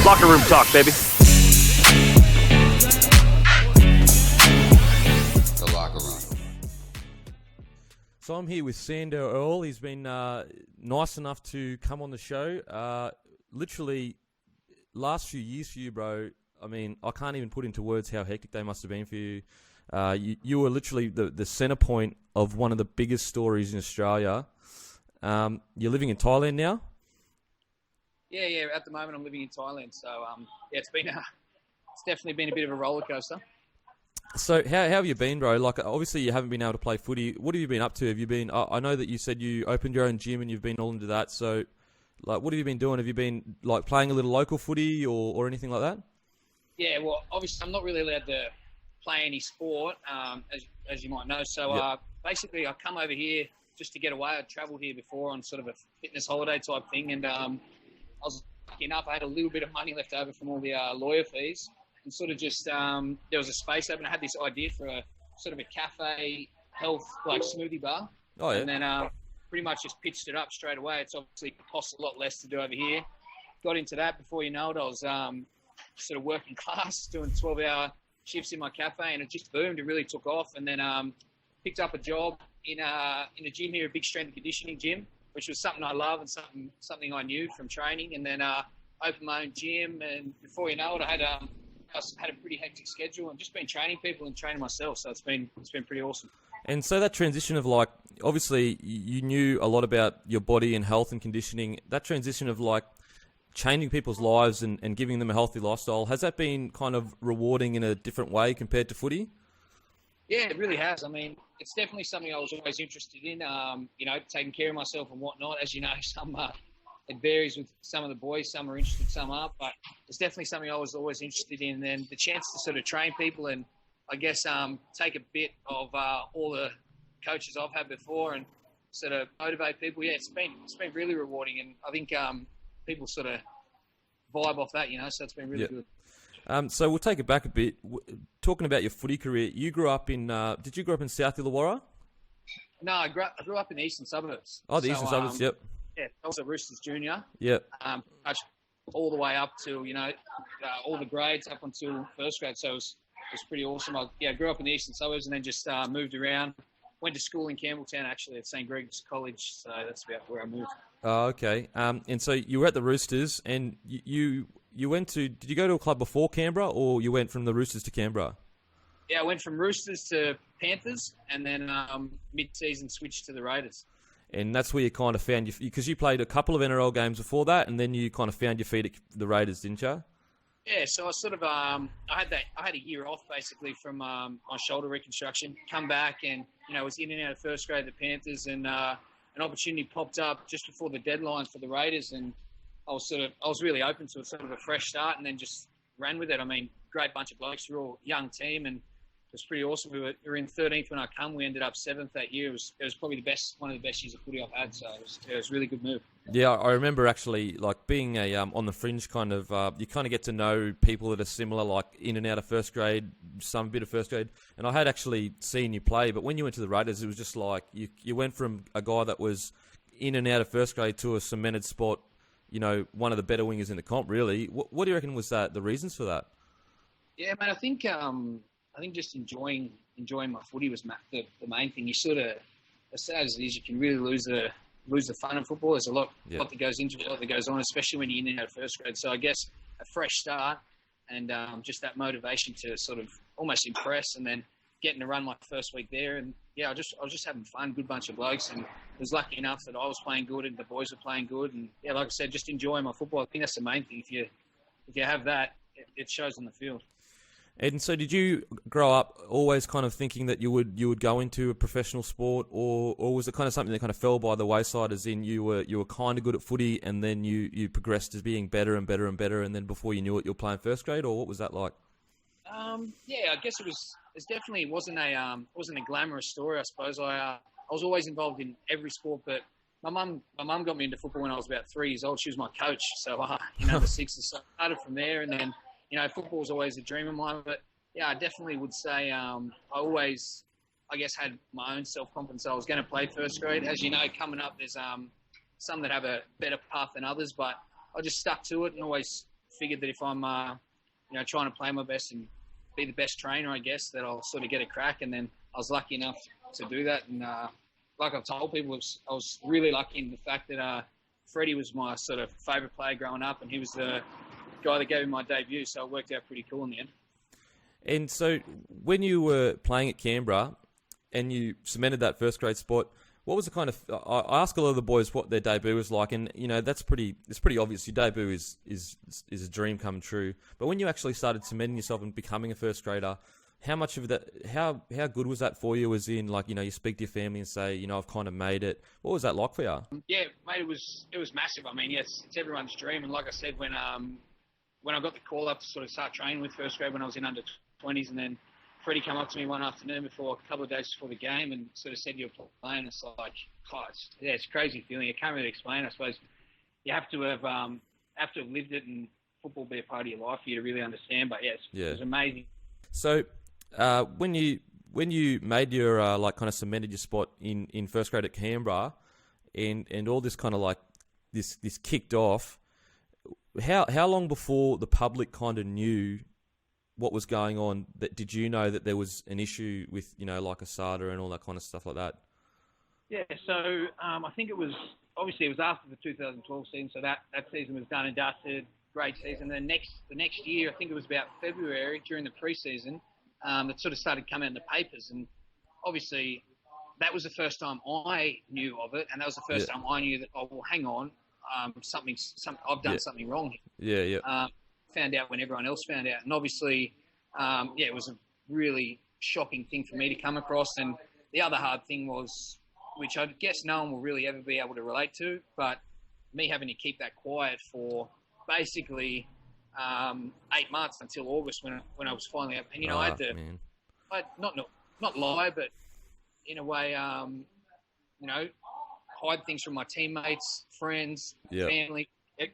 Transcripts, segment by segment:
Locker room talk, baby. The locker room. So I'm here with Sandor Earl. He's been nice enough to come on the show. Literally, last few years for you, bro. I mean, I can't even put into words how hectic they must have been for you. You were literally the centre point of one of the biggest stories in Australia. You're living in Thailand now? Yeah. At the moment, I'm living in Thailand. So, it's definitely been a bit of a roller coaster. So how have you been, bro? Like, obviously you haven't been able to play footy. What have you been up to? Have you been? I know that you said you opened your own gym and you've been all into that. So, like, what have you been doing? Have you been like playing a little local footy or anything like that? Yeah, well, obviously I'm not really allowed to play any sport, as you might know. So basically, I come over here just to get away. I'd travelled here before on sort of a fitness holiday type thing, and I was lucky enough. I had a little bit of money left over from all the lawyer fees. And sort of just, there was a space open. I had this idea for a sort of a cafe health, like smoothie bar. Oh, yeah. And then pretty much just pitched it up straight away. It's obviously cost a lot less to do over here. Got into that. Before you know it, I was sort of working class, doing 12-hour shifts in my cafe, and it just boomed. It really took off. And then picked up a job in a gym here, a big strength and conditioning gym, which was something I love and something I knew from training. And then opened my own gym. And before you know it, I had a pretty hectic schedule and just been training people and training myself. So it's been pretty awesome. And so that transition of, like, obviously you knew a lot about your body and health and conditioning. That transition of, like, changing people's lives and giving them a healthy lifestyle, has that been kind of rewarding in a different way compared to footy? Yeah, it really has. I mean, it's definitely something I was always interested in, taking care of myself and whatnot. As you know, it varies with some of the boys. Some are interested, some aren't. But it's definitely something I was always interested in. And the chance to sort of train people and, I guess, take a bit of all the coaches I've had before and sort of motivate people. Yeah, it's been really rewarding. And I think people sort of vibe off that, so it's been really good. So we'll take it back a bit. Talking about your footy career, you grew up in, did you grow up in South Illawarra? No, I grew up in the eastern suburbs. Oh, the eastern suburbs, yep. Yeah, I was at Roosters Junior. Yep. All the way up to, all the grades up until first grade. So it was pretty awesome. I grew up in the eastern suburbs and then just moved around. Went to school in Campbelltown, actually, at St. Greg's College. So that's about where I moved. Oh, okay. And so you were at the Roosters and you went to, did you go to a club before Canberra or you went from the Roosters to Canberra? Yeah, I went from Roosters to Panthers and then mid-season switched to the Raiders. And that's where you kind of found your, because you played a couple of NRL games before that, and then you kind of found your feet at the Raiders, didn't you? Yeah, so I sort of I had a year off basically from my shoulder reconstruction. Come back and was in and out of first grade at the Panthers, and an opportunity popped up just before the deadline for the Raiders, and I was really open to it, sort of a fresh start, and then just ran with it. I mean, great bunch of blokes. We're all a young team, and it was pretty awesome. We were in 13th when I come. We ended up 7th that year. It was probably one of the best years of footy I've had. So it was a really good move. Yeah, I remember actually like being a on the fringe kind of. You kind of get to know people that are similar, like in and out of first grade, some bit of first grade. And I had actually seen you play, but when you went to the Raiders, it was just like you went from a guy that was in and out of first grade to a cemented spot. One of the better wingers in the comp. Really, what do you reckon was the reasons for that? Yeah, man, I think just enjoying my footy was the main thing. You sort of, as sad as it is, you can really lose the fun of football. There's a lot that goes into it, a lot that goes on, especially when you're in and out of first grade. So I guess a fresh start and just that motivation to sort of almost impress, and then getting to run my first week there. And yeah, I was just having fun, good bunch of blokes, and was lucky enough that I was playing good and the boys were playing good. And yeah, like I said, just enjoying my football. I think that's the main thing. If you have that, it shows on the field. And so did you grow up always kind of thinking that you would go into a professional sport, or was it kind of something that kind of fell by the wayside, as in you were kind of good at footy and then you progressed to being better and better and better, and then before you knew it, you were playing first grade, or what was that like? Yeah, I guess it definitely wasn't a glamorous story, I suppose. I was always involved in every sport, but my mum got me into football when I was about 3 years old. She was my coach, so the sixes. So I started from there, and then football was always a dream of mine. But yeah, I definitely would say I always, I guess, had my own self-confidence. I was going to play first grade. As you know, coming up, there's some that have a better path than others, but I just stuck to it and always figured that if I'm, trying to play my best and be the best trainer, I guess, that I'll sort of get a crack. And then I was lucky enough to do that. And like I've told people, I was really lucky in the fact that Freddie was my sort of favourite player growing up, and he was the guy that gave me my debut. So it worked out pretty cool in the end. And so when you were playing at Canberra and you cemented that first grade spot, what was the kind of... I ask a lot of the boys what their debut was like, and it's pretty obvious. Your debut is a dream come true. But when you actually started cementing yourself and becoming a first grader, how much of that... How good was that for you? As in, like, you speak to your family and say, I've kind of made it. What was that like for you? Yeah, mate, it was massive. I mean, yes, it's everyone's dream. And like I said, when I got the call up to sort of start training with first grade when I was in under 20s, and then Freddie came up to me one afternoon before a couple of days before the game and sort of said, "You're playing." It's like, it's a crazy feeling. I can't really explain. I suppose you have to have lived it, and football be a part of your life for you to really understand. But yes, it was amazing. So when you made your kind of cemented your spot in first grade at Canberra, and all this kind of like this kicked off, how long before the public kind of knew what was going on? That did you know that there was an issue with like ASADA and all that kind of stuff like that? Yeah, so I think it was after the 2012 season, so that season was done and dusted, great season. The next year, I think it was about February during the preseason, that sort of started coming out in the papers, and obviously that was the first time I knew of it, and that was the first time I knew that, oh well, hang on, I've done something wrong here. Yeah. Found out when everyone else found out, and obviously, it was a really shocking thing for me to come across. And the other hard thing was, which I guess no one will really ever be able to relate to, but me having to keep that quiet for basically 8 months until August when I was finally up. And I had to, not lie, but in a way, hide things from my teammates, friends, family,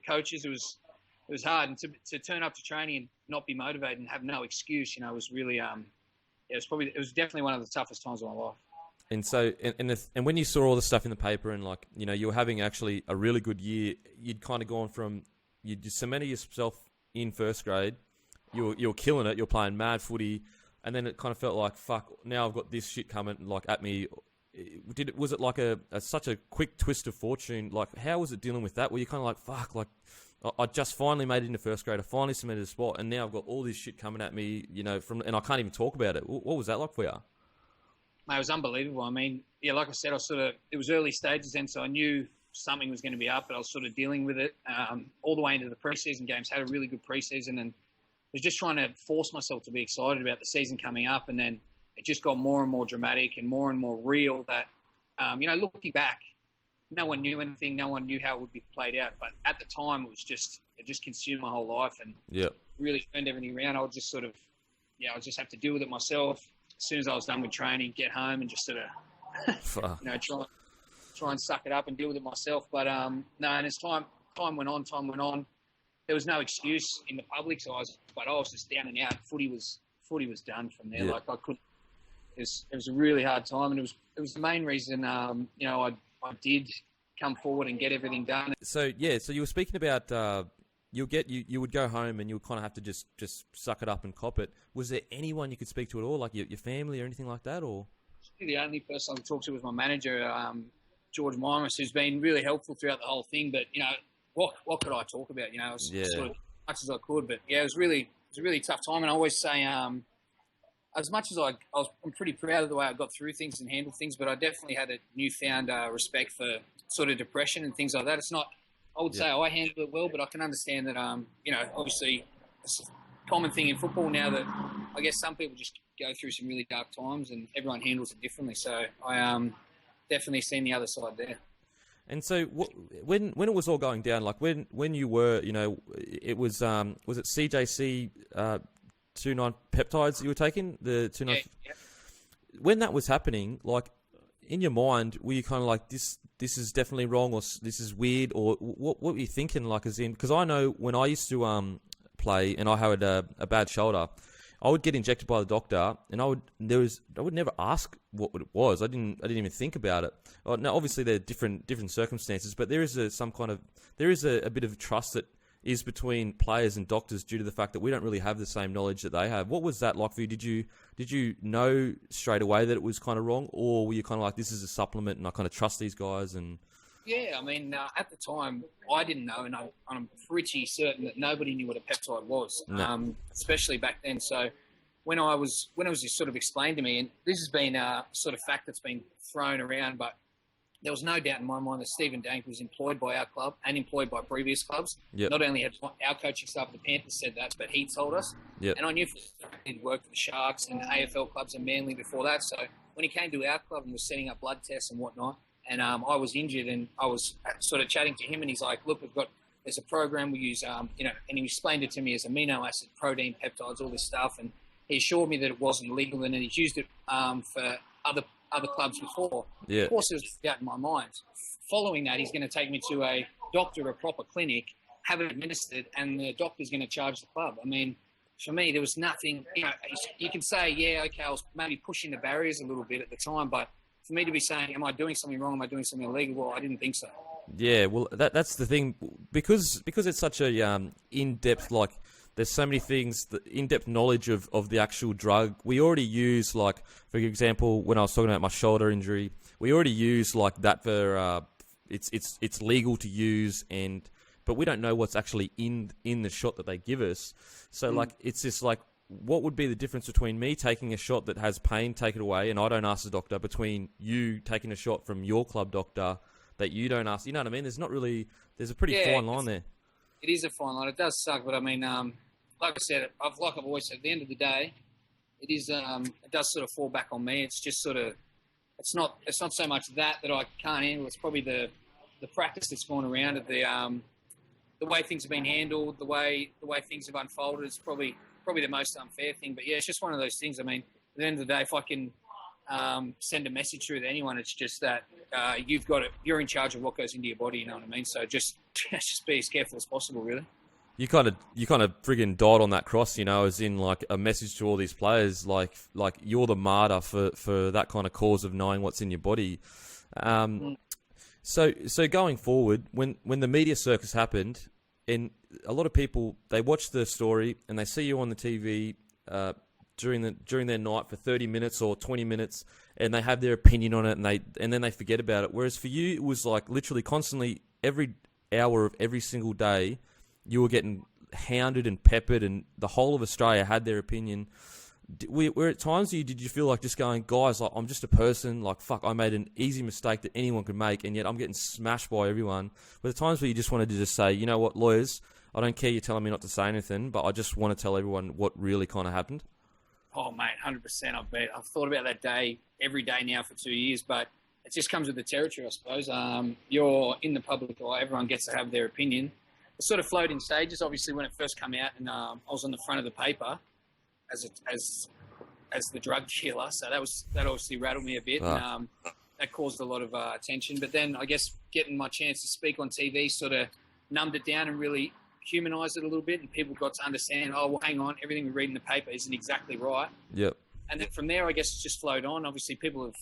coaches. It was hard, and to turn up to training and not be motivated and have no excuse, was really, it was definitely one of the toughest times of my life. And so, and when you saw all the stuff in the paper and like, you were having actually a really good year, you'd kind of gone from, you cemented yourself in first grade, you were killing it, you're playing mad footy, and then it kind of felt like, fuck, now I've got this shit coming like at me. Was it like such a quick twist of fortune? Like, how was it dealing with that? Were you kind of like, fuck, like, I just finally made it into first grade. I finally cemented a spot, and now I've got all this shit coming at me, and I can't even talk about it. What was that like for you? Mate, it was unbelievable. I mean, like I said, it was early stages then, so I knew something was going to be up, but I was sort of dealing with it all the way into the preseason games. Had a really good preseason, and was just trying to force myself to be excited about the season coming up, and then it just got more and more dramatic and more real that, looking back, no one knew anything. No one knew how it would be played out. But at the time, it just consumed my whole life and really turned everything around. I would just sort of, I would just have to deal with it myself. As soon as I was done with training, get home and just sort of, try and suck it up and deal with it myself. But no, and as time went on, there was no excuse in the public's eyes. But I was just down and out. Footy was done from there. Like I couldn't. It was a really hard time, and it was the main reason. I did come forward and get everything done. So you were speaking about you would go home and you would kind of have to just suck it up and cop it. Was there anyone you could speak to at all, like your family or anything like that, or? The only person I could talk to was my manager, George Mimas, who's been really helpful throughout the whole thing. But what could I talk about? I was sort of as much as I could. But it was a really tough time, and I always say, as much as I'm pretty proud of the way I got through things and handled things, but I definitely had a newfound respect for sort of depression and things like that. It's not, I would say I handled it well, but I can understand that, obviously it's a common thing in football now that I guess some people just go through some really dark times and everyone handles it differently. So I definitely seen the other side there. And so when it was all going down, like when you were, it was it CJC 2.9 peptides you were taking, the 2.9. Yeah. When that was happening, like in your mind, were you kind of like this is definitely wrong, or this is weird, or what were you thinking? Like, as in, because I know when I used to play and I had a bad shoulder, I would get injected by the doctor, and I would never ask what it was. I didn't even think about it. Now, obviously, there are different circumstances, but there is a bit of trust that is between players and doctors due to the fact that we don't really have the same knowledge that they have. What was that like for you? Did you know straight away that it was kind of wrong, or were you kind of like, this is a supplement and I kind of trust these guys? And Yeah, I mean, at the time, I didn't know, and I'm pretty certain that nobody knew what a peptide was, No. especially back then. So when it was just sort of explained to me, and this has been a sort of fact that's been thrown around, but there was no doubt in my mind that Stephen Dank was employed by our club and employed by previous clubs. Yep. Not only had our coaching staff at the Panthers said that, but he told us. Yep. And I knew he'd worked for the Sharks and AFL clubs and Manly before that. So when he came to our club and was setting up blood tests and whatnot, and I was injured, and I was sort of chatting to him, and he's like, "Look, there's a program we use, and he explained it to me as amino acid, protein, peptides, all this stuff, and he assured me that it wasn't illegal, and he's used it for other clubs before." Yeah. Of course, it was out in my mind. Following that, he's going to take me to a doctor, a proper clinic, have it administered, and the doctor's going to charge the club. I mean, for me, there was nothing. You can say, yeah, okay, I was maybe pushing the barriers a little bit at the time, but for me to be saying, am I doing something wrong? Am I doing something illegal? Well, I didn't think so. Yeah, well, that's the thing, because it's such a in-depth, like, there's so many things, the in-depth knowledge of the actual drug. We already use, like, for example, when I was talking about my shoulder injury, we already use like that for it's legal to use, but we don't know what's actually in the shot that they give us. So like, it's just like, what would be the difference between me taking a shot that has pain, take it away, and I don't ask the doctor, between you taking a shot from your club doctor that you don't ask? You know what I mean? There's a pretty fine line there. It is a fine line. It does suck, but I mean, like I said, I've always said, at the end of the day, it does sort of fall back on me. It's just sort of, it's not so much that I can't handle. It's probably the practice that's gone around it, the way things have been handled, the way things have unfolded. It's probably the most unfair thing. But yeah, it's just one of those things. I mean, at the end of the day, if I can send a message through to anyone, it's just that you're in charge of what goes into your body. You know what I mean? So just be as careful as possible, really. You kind of friggin' died on that cross, as in like a message to all these players, like you're the martyr for that kind of cause of knowing what's in your body. So going forward, when the media circus happened, and a lot of people, they watch the story and they see you on the TV during their night for 30 minutes or 20 minutes, and they have their opinion on it, and then they forget about it. Whereas for you, it was like literally constantly, every hour of every single day, you were getting hounded and peppered, and the whole of Australia had their opinion. Were at times did you feel like just going, guys, like, I'm just a person, like, fuck, I made an easy mistake that anyone could make, and yet I'm getting smashed by everyone? Were there times where you just wanted to just say, you know what, lawyers, I don't care you're telling me not to say anything, but I just want to tell everyone what really kind of happened? Oh, mate, 100%. I bet. I've thought about that day every day now for 2 years, but it just comes with the territory, I suppose. You're in the public eye. Everyone gets to have their opinion. It sort of flowed in stages. Obviously, when it first came out, and I was on the front of the paper as the drug dealer, so that obviously rattled me a bit, and that caused a lot of attention. But then I guess getting my chance to speak on TV sort of numbed it down and really humanised it a little bit, and people got to understand, oh, well, hang on, everything we read in the paper isn't exactly right. Yep. And then from there, I guess it's just flowed on. Obviously, people have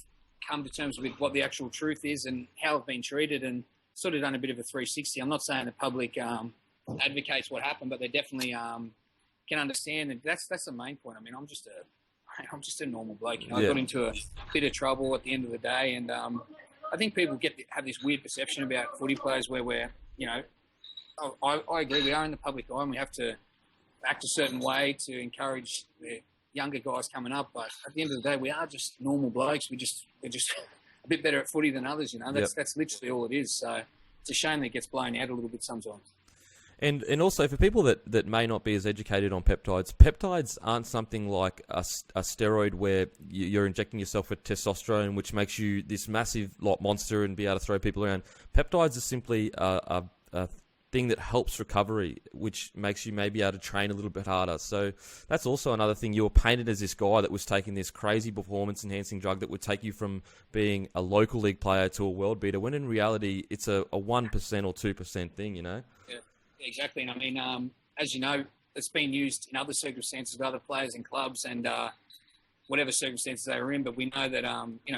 come to terms with what the actual truth is and how I've been treated, and sort of done a bit of a 360. I'm not saying the public advocates what happened, but they definitely can understand. And that's the main point. I mean, I'm just a normal bloke. I got into a bit of trouble at the end of the day, and I think people have this weird perception about footy players where we're, I agree, we are in the public eye and we have to act a certain way to encourage the younger guys coming up. But at the end of the day, we are just normal blokes. We're just a bit better at footy than others. That's literally all it is. So it's a shame that it gets blown out a little bit sometimes. And also for people that may not be as educated on peptides aren't something like a steroid where you're injecting yourself with testosterone, which makes you this massive monster and be able to throw people around. Peptides are simply a thing that helps recovery, which makes you maybe able to train a little bit harder. So that's also another thing. You were painted as this guy that was taking this crazy performance-enhancing drug that would take you from being a local league player to a world beater, when in reality, it's a 1% or 2% thing, Yeah, exactly. And I mean, as you know, it's been used in other circumstances with other players and clubs and whatever circumstances they were in. But we know that,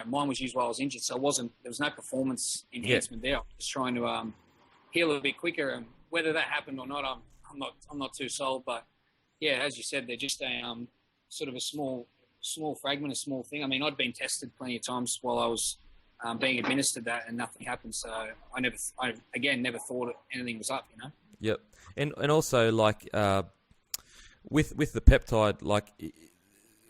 mine was used while I was injured. So there was no performance enhancement there. I was just trying to heal a bit quicker. And whether that happened or not, I'm not too sold. But yeah, as you said, they're just a sort of a small fragment, a small thing. I mean, I'd been tested plenty of times while I was being administered that, and nothing happened. So I never thought anything was up. You know. Yep, and also like with the peptide, like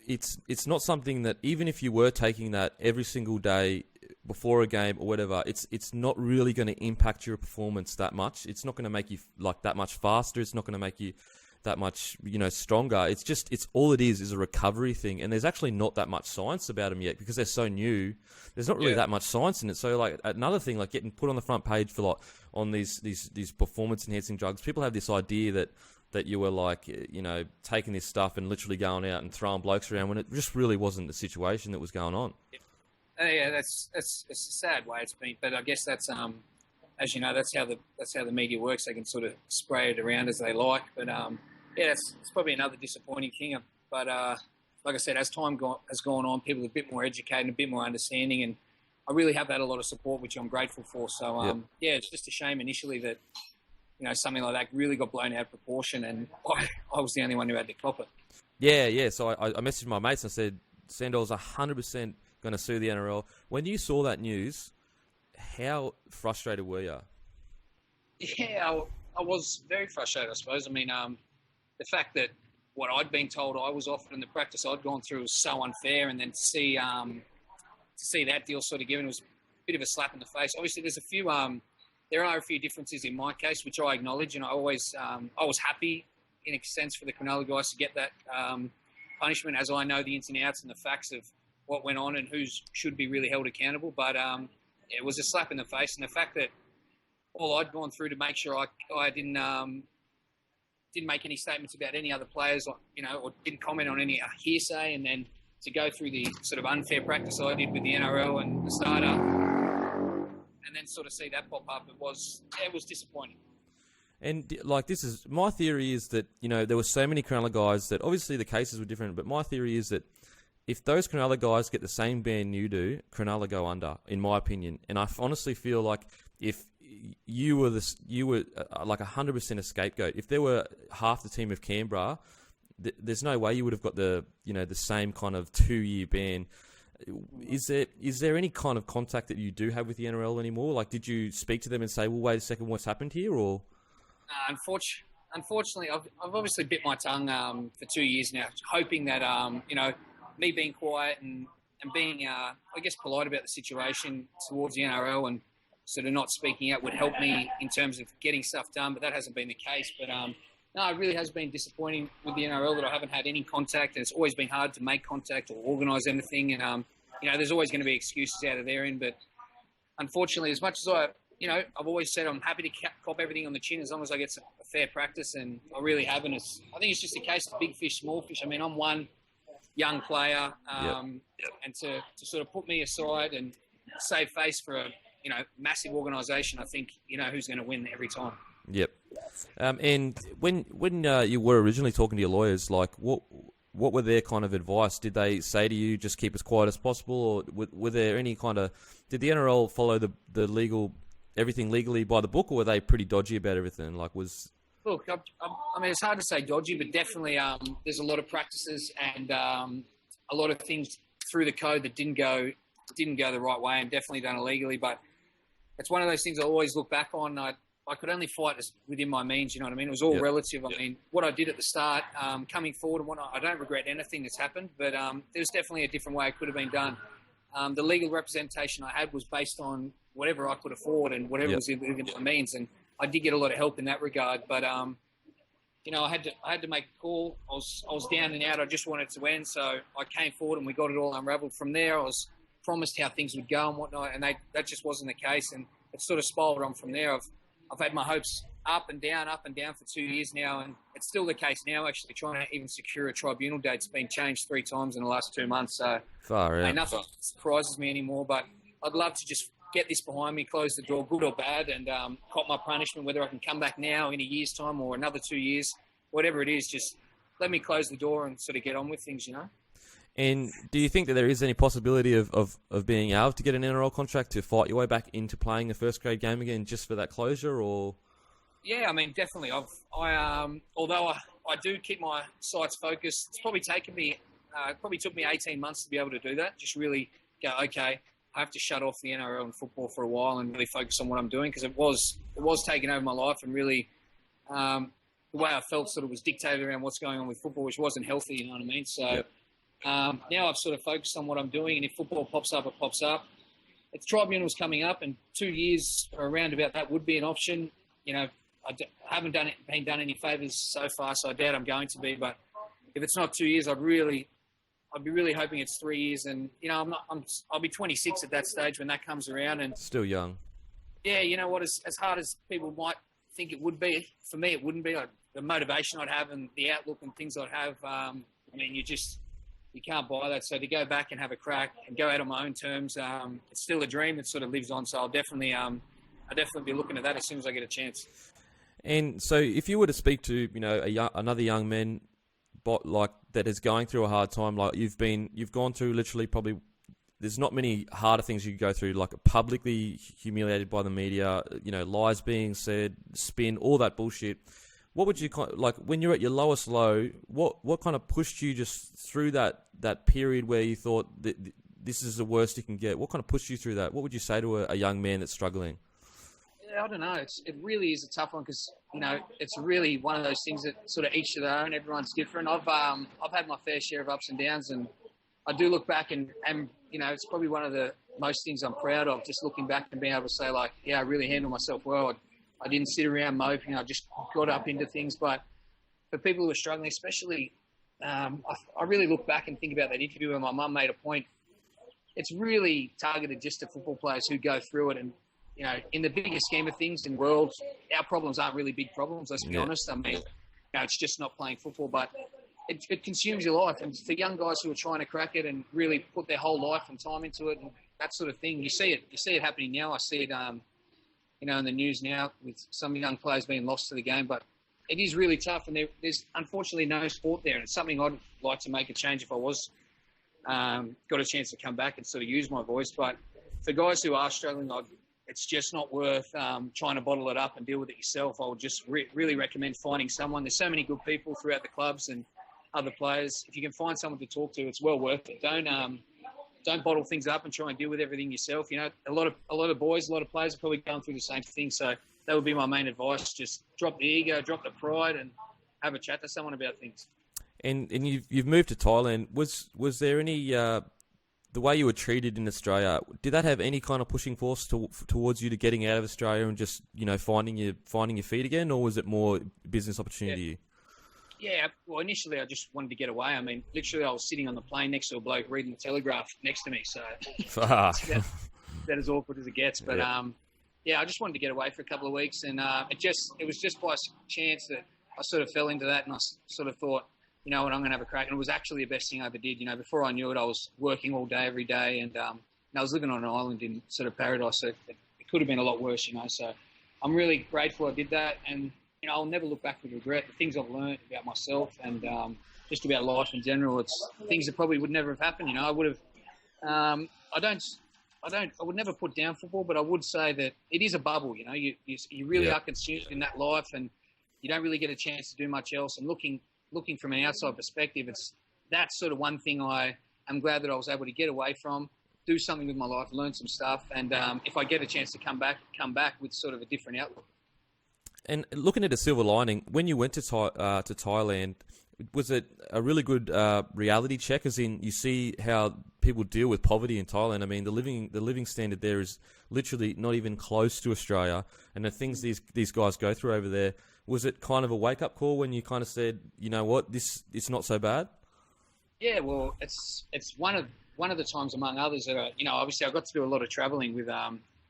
it's not something that even if you were taking that every single day before a game or whatever, it's not really going to impact your performance that much. It's not going to make you like that much faster. It's not going to make you that much, stronger. It's all it is a recovery thing. And there's actually not that much science about them yet because they're so new. There's not really that much science in it. So like another thing, like getting put on the front page for like on these performance enhancing drugs, people have this idea that you were like, taking this stuff and literally going out and throwing blokes around when it just really wasn't the situation that was going on. Yeah, that's it's a sad way it's been, but I guess that's as you know, that's how the media works. They can sort of spray it around as they like, but it's probably another disappointing thing. But like I said, as time has gone on, people are a bit more educated, a bit more understanding, and I really have had a lot of support, which I'm grateful for. So it's just a shame initially that something like that really got blown out of proportion, and I was the only one who had to cop it. Yeah. So I messaged my mates and I said, Sandor's 100% going to sue the NRL. When you saw that news, how frustrated were you? Yeah, I was very frustrated, I suppose. I mean, the fact that what I'd been told I was offered in the practice I'd gone through was so unfair, and then to see that deal sort of given was a bit of a slap in the face. Obviously, there are a few differences in my case, which I acknowledge, and I was happy in a sense for the Cronulla guys to get that punishment, as I know the ins and outs and the facts of what went on and who should be really held accountable. But it was a slap in the face, and the fact that all I'd gone through to make sure I didn't make any statements about any other players, or didn't comment on any hearsay, and then to go through the sort of unfair practice I did with the NRL and the startup, and then sort of see that pop up, it was disappointing. And like this is my theory is that there were so many Cronulla guys that obviously the cases were different, but my theory is that if those Cronulla guys get the same ban you do, Cronulla go under, in my opinion. And I honestly feel like if you were like 100% a scapegoat, if there were half the team of Canberra, there's no way you would have got the the same kind of 2-year ban. Is there any kind of contact that you do have with the NRL anymore? Like, did you speak to them and say, well, wait a second, what's happened here? Or unfortunately, I've obviously bit my tongue for 2 years now, hoping that me being quiet and being, I guess, polite about the situation towards the NRL and sort of not speaking out would help me in terms of getting stuff done, but that hasn't been the case. But no, it really has been disappointing with the NRL that I haven't had any contact, and it's always been hard to make contact or organise anything. And there's always going to be excuses out of their end. But unfortunately, as much as I've always said I'm happy to cop everything on the chin as long as I get a fair practice, and I really haven't. I think it's just a case of big fish, small fish. I mean, I'm one young player, and to sort of put me aside and save face for a massive organisation, I think who's going to win every time. Yep. And when you were originally talking to your lawyers, like what were their kind of advice? Did they say to you just keep as quiet as possible, or were there any kind of did the NRL follow the legal everything legally by the book, or were they pretty dodgy about everything? Like Look, I mean, it's hard to say dodgy, but definitely there's a lot of practices and a lot of things through the code that didn't go the right way, and definitely done illegally. But it's one of those things I always look back on. I could only fight within my means, you know what I mean? It was all relative. I mean, what I did at the start, coming forward and whatnot, I don't regret anything that's happened, but there was definitely a different way it could have been done. The legal representation I had was based on whatever I could afford and whatever was within my means, and I did get a lot of help in that regard, but I had to make a call. I was down and out. I just wanted to end, so I came forward and we got it all unravelled. From there, I was promised how things would go and whatnot, and that just wasn't the case, and it sort of spiraled on from there. I've had my hopes up and down for 2 years now, and it's still the case now. Actually, trying to even secure a tribunal date's been changed 3 times in the last 2 months. So nothing surprises me anymore. But I'd love to just get this behind me, close the door, good or bad, and cop my punishment. Whether I can come back now in a year's time or another 2 years, whatever it is, just let me close the door and sort of get on with things, And do you think that there is any possibility of being able to get an NRL contract to fight your way back into playing a first grade game again just for that closure, or? Yeah, I mean, definitely. Although I do keep my sights focused, it's probably taken me, it probably took me 18 months to be able to do that. Just really go, okay, I have to shut off the NRL and football for a while and really focus on what I'm doing, because it was taking over my life, and really the way I felt sort of was dictated around what's going on with football, which wasn't healthy. You know what I mean? So now I've sort of focused on what I'm doing, and if football pops up, it pops up. If tribunal's coming up, and 2 years or around about that would be an option. You know, I haven't been done any favours so far, so I doubt I'm going to be. But if it's not 2 years, I'd be really hoping it's 3 years. And you know, I'll be 26 at that stage when that comes around. And Still young. yeah, you know what? As hard as people might think it would be, for me, it wouldn't be. The motivation I'd have and the outlook and things I'd have. I mean, you can't buy that. So to go back and have a crack and go out on my own terms, it's still a dream that sort of lives on. So I'll definitely be looking at that as soon as I get a chance. And so, if you were to speak to, you know, another young man, like that is going through a hard time, like you've gone through, literally probably, there's not many harder things you could go through, like publicly humiliated by the media, you know, lies being said, spin, all that bullshit. What would you like when you're at your lowest low? What kind of pushed you just through that period where you thought that this is the worst you can get? What kind of pushed you through that? What would you say to a young man that's struggling? Yeah, I don't know. It really is a tough one, because you know it's really one of those things that sort of each to their own. Everyone's different. I've had my fair share of ups and downs, and I do look back and you know, it's probably one of the most things I'm proud of. Just looking back and being able to say, like, yeah, I really handled myself well. I didn't sit around moping. I just got up into things. But for people who are struggling, especially, I really look back and think about that interview where my mum made a point. It's really targeted just to football players who go through it. And, you know, in the bigger scheme of things in the world, our problems aren't really big problems, let's be honest. I mean, you know, it's just not playing football, but it consumes your life. And for young guys who are trying to crack it and really put their whole life and time into it and that sort of thing, you see it happening now. I see it, you know, in the news now with some young players being lost to the game. But it is really tough, and there's unfortunately no sport there. And it's something I'd like to make a change if I was got a chance to come back and sort of use my voice. But for guys who are struggling, it's just not worth trying to bottle it up and deal with it yourself. I would just really recommend finding someone. There's so many good people throughout the clubs and other players. If you can find someone to talk to, it's well worth it. Don't bottle things up and try and deal with everything yourself. You know, a lot of boys, a lot of players are probably going through the same thing. So that would be my main advice. Just drop the ego, drop the pride, and have a chat to someone about things. And you've moved to Thailand. Was there any the way you were treated in Australia? Did that have any kind of pushing force towards you to getting out of Australia and just, you know, finding your feet again, or was it more business opportunity? Yeah, well, initially I just wanted to get away. I mean, literally I was sitting on the plane next to a bloke reading the Telegraph next to me, so it's about as awkward as it gets. But yeah, I just wanted to get away for a couple of weeks, and it was just by chance that I sort of fell into that, and I sort of thought, you know what, I'm going to have a crack. And it was actually the best thing I ever did. You know, before I knew it, I was working all day, every day, and I was living on an island in sort of paradise, so it could have been a lot worse, you know. So I'm really grateful I did that, and you know, I'll never look back with regret. The things I've learned about myself and just about life in general, it's things that probably would never have happened. You know, I would have. I would never put down football, but I would say that it is a bubble. You know, you really are consumed in that life, and you don't really get a chance to do much else. And looking from an outside perspective, that's sort of one thing I am glad that I was able to get away from, do something with my life, learn some stuff, and if I get a chance to come back with sort of a different outlook. And looking at a silver lining, when you went to Thailand, was it a really good reality check? As in, you see how people deal with poverty in Thailand. I mean, the living standard there is literally not even close to Australia, and the things these guys go through over there. Was it kind of a wake up call when you kind of said, you know what, it's not so bad? Yeah, well, it's one of the times among others that you know, obviously I got to do a lot of travelling with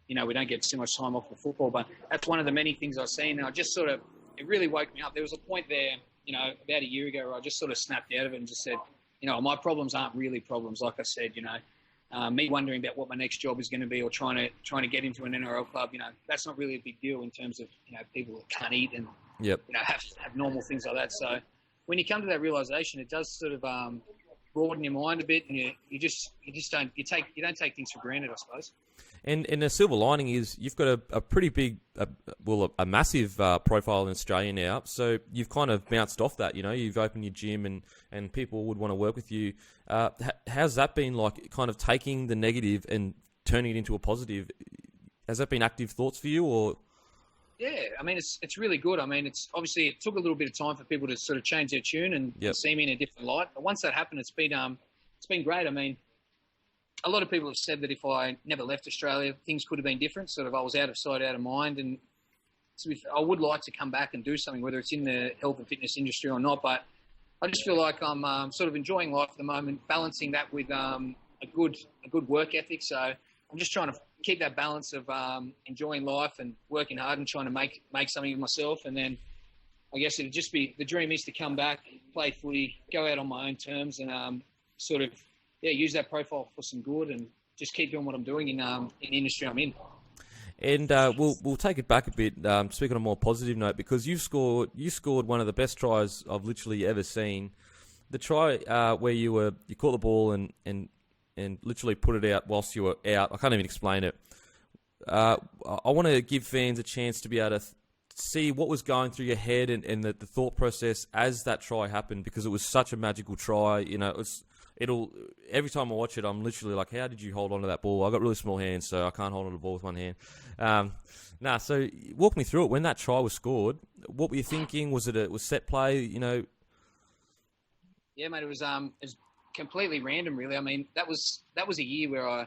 you know, we don't get too much time off the football, but that's one of the many things I've seen. And I just sort of, it really woke me up. There was a point there, you know, about a year ago where I just sort of snapped out of it and just said, you know, my problems aren't really problems. Like I said, you know, me wondering about what my next job is going to be or trying to get into an NRL club, you know, that's not really a bbig deal in terms of, you know, people that can't eat and, you know, have normal things like that. So when you come to that realization, it does sort of broaden your mind a bit, and you don't take things for granted, I suppose. And the silver lining is you've got a pretty big, a massive profile in Australia now. So you've kind of bounced off that, you've opened your gym and people would want to work with you. How's that been like, kind of taking the negative and turning it into a positive? Has that been active thoughts for you, or? Yeah, I mean, it's really good. I mean, it's obviously it took a little bit of time for people to sort of change their tune and see me in a different light. But once that happened, it's been great. I mean, a lot of people have said that if I never left Australia, things could have been different. Sort of, I was out of sight, out of mind, and so I would like to come back and do something, whether it's in the health and fitness industry or not. But I just feel like I'm sort of enjoying life at the moment, balancing that with a good work ethic. So I'm just trying to keep that balance of enjoying life and working hard and trying to make something of myself. And then I guess it'd just be, the dream is to come back, play footy, go out on my own terms, and sort of use that profile for some good and just keep doing what I'm doing in the industry I'm in. And we'll take it back a bit, speaking on a more positive note, because you scored one of the best tries I've literally ever seen. The try where you caught the ball and literally put it out whilst you were out. I can't even explain it. I want to give fans a chance to be able to see what was going through your head and the thought process as that try happened, because it was such a magical try. Every time I watch it, I'm literally like, how did you hold on to that ball? I've got really small hands, so I can't hold on to the ball with one hand. So walk me through it. When that try was scored, what were you thinking? Was it was set play? Yeah, mate, it was completely random, really. I mean, that was a year where I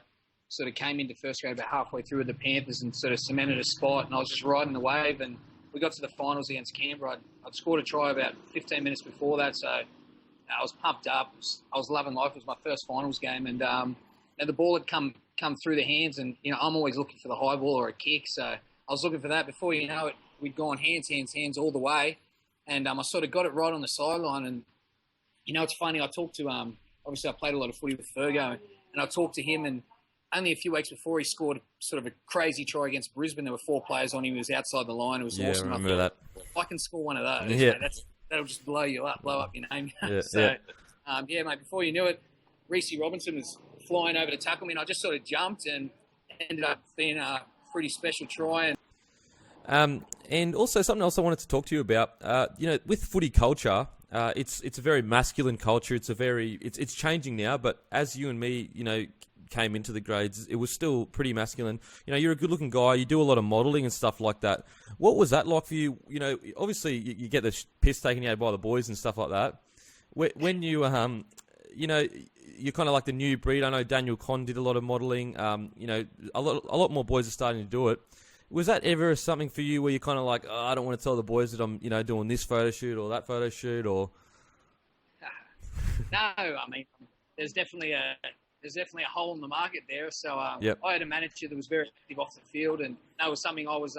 sort of came into first grade about halfway through with the Panthers and sort of cemented a spot, and I was just riding the wave, and we got to the finals against Canberra. I'd scored a try about 15 minutes before that, so I was pumped up. I was loving life. It was my first finals game, and the ball had come through the hands, and I'm always looking for the high ball or a kick, so I was looking for that. Before you know it, we'd gone hands all the way, and I sort of got it right on the sideline. And it's funny. I talked to obviously I played a lot of footy with Fergo, and I talked to him, and only a few weeks before he scored sort of a crazy try against Brisbane. There were 4 players on him. He was outside the line. It was awesome. I remember that. If I can score one of those, yeah. That'll just blow up your name. Yeah, mate, before you knew it, Reece Robinson was flying over to tackle me, and I just sort of jumped and ended up being a pretty special try. And also something else I wanted to talk to you about, with footy culture, it's a very masculine culture. It's changing now, but as you and me, came into the grades, it was still pretty masculine. You're a good-looking guy. You do a lot of modelling and stuff like that. What was that like for you? Obviously you get the piss taken out by the boys and stuff like that. When you, you're kind of like the new breed. I know Daniel Conn did a lot of modelling. A lot more boys are starting to do it. Was that ever something for you where you're kind of like, oh, I don't want to tell the boys that I'm, doing this photo shoot or that photo shoot, or? No, I mean, there's definitely a hole in the market there. So I had a manager that was very active off the field, and that was something I was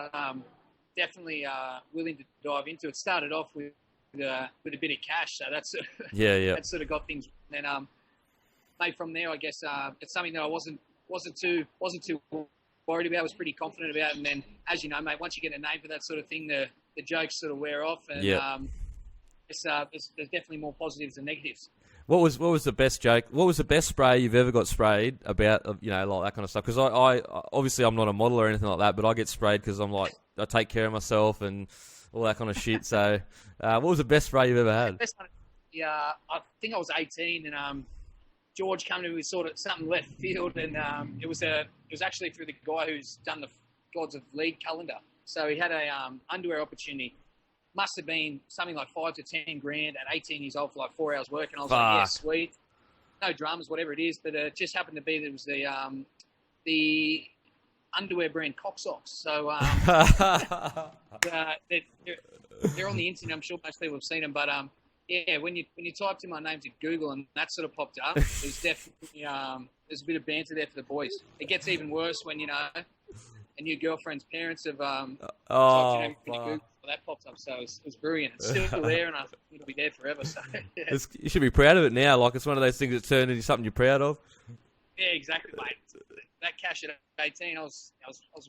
definitely willing to dive into. It started off with a bit of cash, so that's that sort of got things. And then made from there, I guess it's something that I wasn't too worried about. I was pretty confident about, and then as you know, mate, once you get a name for that sort of thing, the jokes sort of wear off, and there's definitely more positives than negatives. What was the best joke? What was the best spray you've ever got sprayed about? Like that kind of stuff. Because I obviously I'm not a model or anything like that, but I get sprayed because I'm like, I take care of myself and all that kind of shit. So, what was the best spray you've ever had? I think I was 18, and George came to me with sort of something left field, and it was actually through the guy who's done the Gods of League calendar. So he had a underwear opportunity. Must have been something like 5 to 10 grand at 18 years old for like 4 hours work. And I was like, yeah, sweet. No dramas, whatever it is. But it just happened to be that it was the underwear brand Cock Socks. So they're on the internet. I'm sure most people have seen them. But when you typed in my name to Google and that sort of popped up, there's definitely there's a bit of banter there for the boys. It gets even worse when and your girlfriend's parents have Google. That popped up, so it was brilliant. It's still there, and I think it'll be there forever. So yeah. You should be proud of it now. Like it's one of those things that turned into something you're proud of. Yeah, exactly, mate. That cash at 18, I was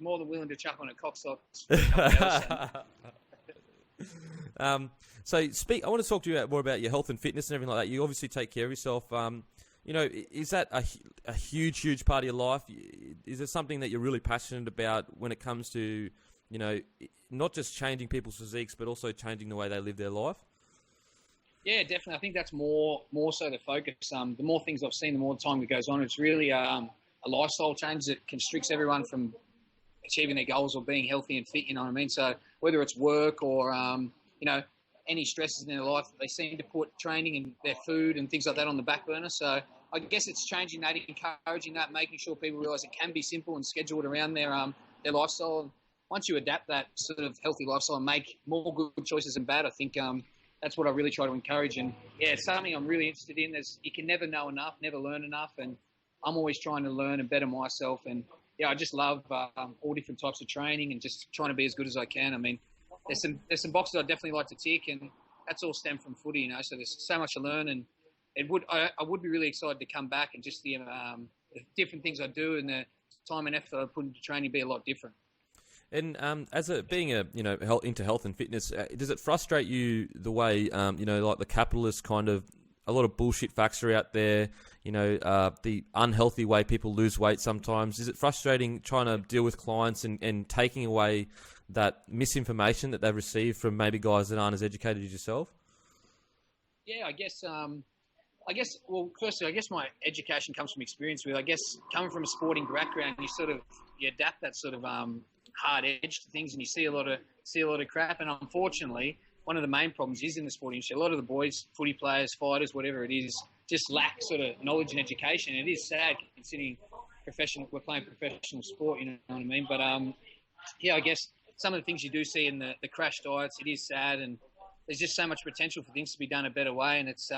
more than willing to chuck on a Cock Socks. I want to talk to you more about your health and fitness and everything like that. You obviously take care of yourself. You know, is that a huge part of your life? Is it something that you're really passionate about when it comes to, you know, not just changing people's physiques, but also changing the way they live their life? Yeah, definitely. I think that's more so the focus. The more things I've seen, the more time that goes on. It's really a lifestyle change that constricts everyone from achieving their goals or being healthy and fit. You know what I mean? So whether it's work or you know, any stresses in their life, they seem to put training and their food and things like that on the back burner. So I guess it's changing that, encouraging that, making sure people realise it can be simple and scheduled around their lifestyle. And once you adapt that sort of healthy lifestyle and make more good choices than bad, I think that's what I really try to encourage. And yeah, it's something I'm really interested in. You can never know enough, never learn enough, and I'm always trying to learn and better myself. And yeah, I just love all different types of training and just trying to be as good as I can. I mean, there's some boxes I definitely like to tick, and that's all stemmed from footy, you know. So there's so much to learn, and I would be really excited to come back and just the different things I do and the time and effort I put into training be a lot different. And being into health and fitness, does it frustrate you the way you know, like the capitalist kind of, a lot of bullshit facts are out there, you know, the unhealthy way people lose weight sometimes? Is it frustrating trying to deal with clients and taking away that misinformation that they've received from maybe guys that aren't as educated as yourself? Yeah, I guess. Well, firstly, I guess my education comes from experience with. I guess coming from a sporting background, you adapt that sort of hard edge to things, and you see a lot of crap. And unfortunately, one of the main problems is in the sporting industry. A lot of the boys, footy players, fighters, whatever it is, just lack sort of knowledge and education. It is sad considering we're playing professional sport. You know what I mean? But yeah, I guess some of the things you do see in the crash diets, it is sad, and there's just so much potential for things to be done a better way. And it's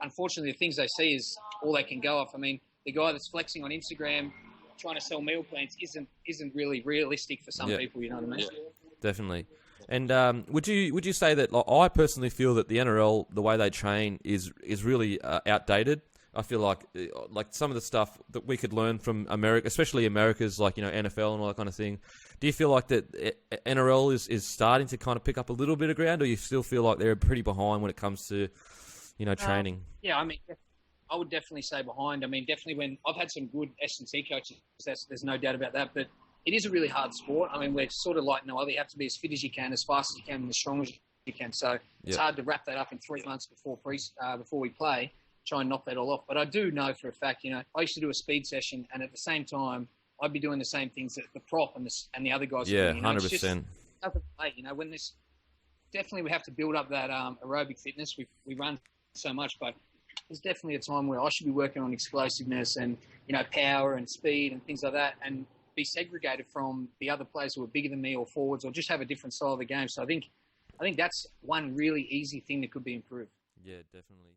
unfortunately the things they see is all they can go off. I mean, the guy that's flexing on Instagram trying to sell meal plans isn't really realistic for some people. You know what I mean? Yeah. Definitely. And would you say that, like, I personally feel that the NRL, the way they train is really outdated. I feel like some of the stuff that we could learn from America, especially America's, like, you know, NFL and all that kind of thing. Do you feel like that NRL is starting to kind of pick up a little bit of ground, or you still feel like they're pretty behind when it comes to, you know, training? Yeah, I mean, I would definitely say behind. I mean, definitely when I've had some good S&T coaches, there's no doubt about that. But it is a really hard sport. I mean, we're sort of like no other. You have to be as fit as you can, as fast as you can, and as strong as you can. So it's hard to wrap that up in 3 months before we play. Try and knock that all off. But I do know for a fact, you know, I used to do a speed session, and at the same time, I'd be doing the same things that the prop and the other guys. Yeah, are doing, you know? 100%. You know, when this definitely we have to build up that aerobic fitness. We run so much, but there's definitely a time where I should be working on explosiveness and, you know, power and speed and things like that, and be segregated from the other players who are bigger than me or forwards, or just have a different style of the game. So I think that's one really easy thing that could be improved. Yeah, definitely.